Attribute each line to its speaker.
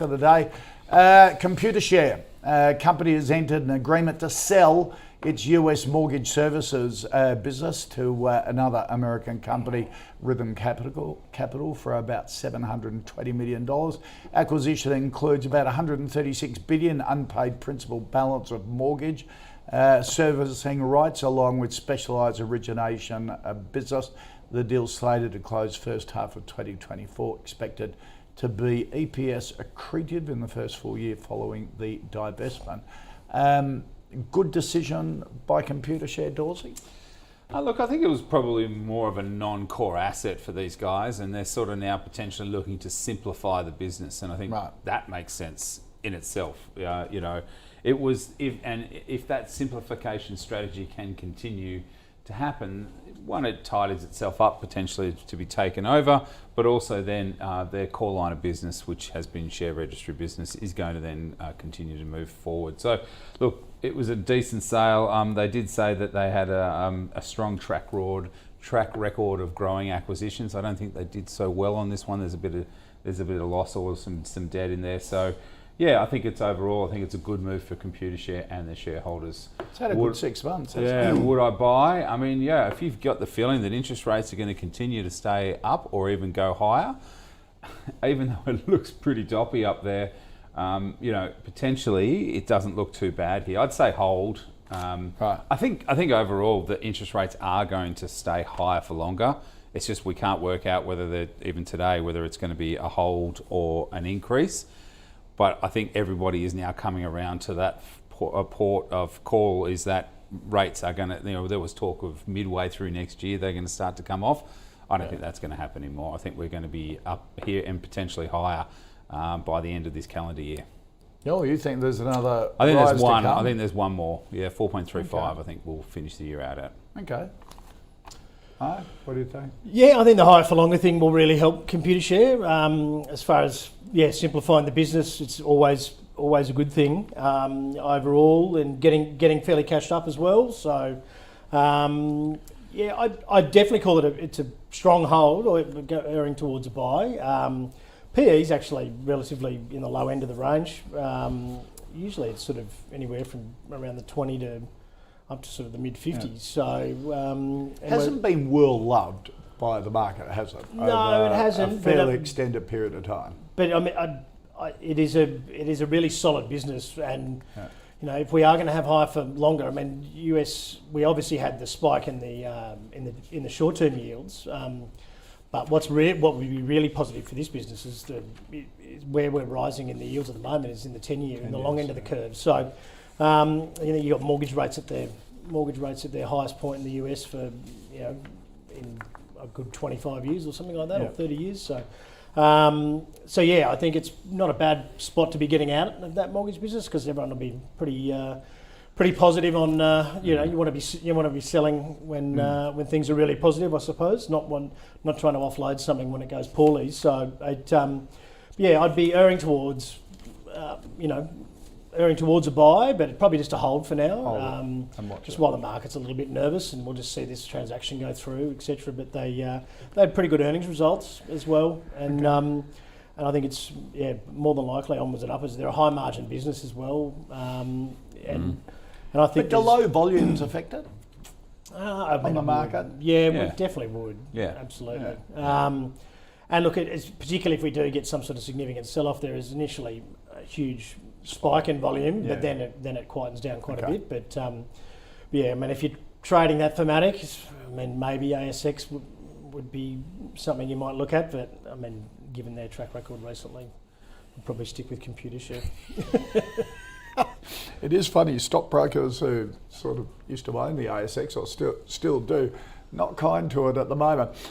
Speaker 1: For the day, ComputerShare company has entered an agreement to sell its US mortgage services business to another American company, Rithm Capital, for about $720 million. Acquisition includes about $136 billion unpaid principal balance of mortgage servicing rights, along with specialised origination business. The deal slated to close first half of 2024, expected to be EPS accretive in the first full year following the divestment. Good decision by ComputerShare, Dawsey?
Speaker 2: Look, I think it was probably more of a non-core asset for these guys, and they're sort of now potentially looking to simplify the business, and I think that makes sense in itself. It was if that simplification strategy can continue to happen, one, it tidies itself up potentially to be taken over, but also then their core line of business, which has been share registry business, is going to then continue to move forward. So look, it was a decent sale. They did say that they had a strong track record of growing acquisitions. I don't think they did so well on this one. There's a bit of loss or some debt in there. So yeah, I think it's a good move for ComputerShare and their shareholders.
Speaker 1: It's had a good 6 months.
Speaker 2: Yeah, would I buy? I mean, yeah, if you've got the feeling that interest rates are going to continue to stay up or even go higher, even though it looks pretty doppy up there, potentially it doesn't look too bad here. I'd say hold. I think overall the interest rates are going to stay higher for longer. It's just we can't work out whether even today whether it's going to be a hold or an increase. But I think everybody is now coming around to that port of call, is that rates are going to, there was talk of midway through next year they're going to start to come off. I don't think that's going to happen anymore. I think we're going to be up here and potentially higher by the end of this calendar year.
Speaker 1: Oh, you think there's another?
Speaker 2: I think there's one. I think there's one more. Yeah, 4.35. Okay. I think we'll finish the year out at.
Speaker 1: Okay. What do you think?
Speaker 3: Yeah, I think the higher for longer thing will really help ComputerShare. As far as simplifying the business, it's always a good thing overall, and getting fairly cashed up as well. So I'd definitely call it's a strong hold, or erring towards a buy. PE is actually relatively in the low end of the range. Usually it's sort of anywhere from around the 20 to up to sort of the mid-50s. Yeah. So
Speaker 1: hasn't been well loved by the market, has it?
Speaker 3: No,
Speaker 1: over
Speaker 3: it hasn't.
Speaker 1: A fairly extended period of time.
Speaker 3: But I mean, it is a really solid business, and if we are going to have higher for longer, I mean, US, we obviously had the spike in the short-term yields. But what would be really positive for this business is where we're rising in the yields at the moment is in the 10-year, in the long end of the curve. So you got mortgage rates at their highest point in the US for in a good 25 years or something like that, or 30 years. So I think it's not a bad spot to be getting out of that mortgage business, because everyone will be pretty positive on you want to be selling when things are really positive, I suppose. Not trying to offload something when it goes poorly. So I'd be erring towards a buy, but probably just a hold for now. Just while the market's a little bit nervous, and we'll just see this transaction go through, etc. But they had pretty good earnings results as well, and I think it's more than likely onwards and upwards. They're a high margin business as well, and I think.
Speaker 1: But do low volumes affect it on the market?
Speaker 3: Yeah, we definitely would.
Speaker 2: Yeah,
Speaker 3: absolutely. Yeah. And look, particularly if we do get some sort of significant sell-off, there is initially a huge spike in volume, but then it quietens down quite a bit. But I mean, if you're trading that thematic, I mean, maybe ASX would be something you might look at. But I mean, given their track record recently, I'd probably stick with ComputerShare.
Speaker 1: It is funny, stockbrokers who sort of used to own the ASX or still do, not kind to it at the moment.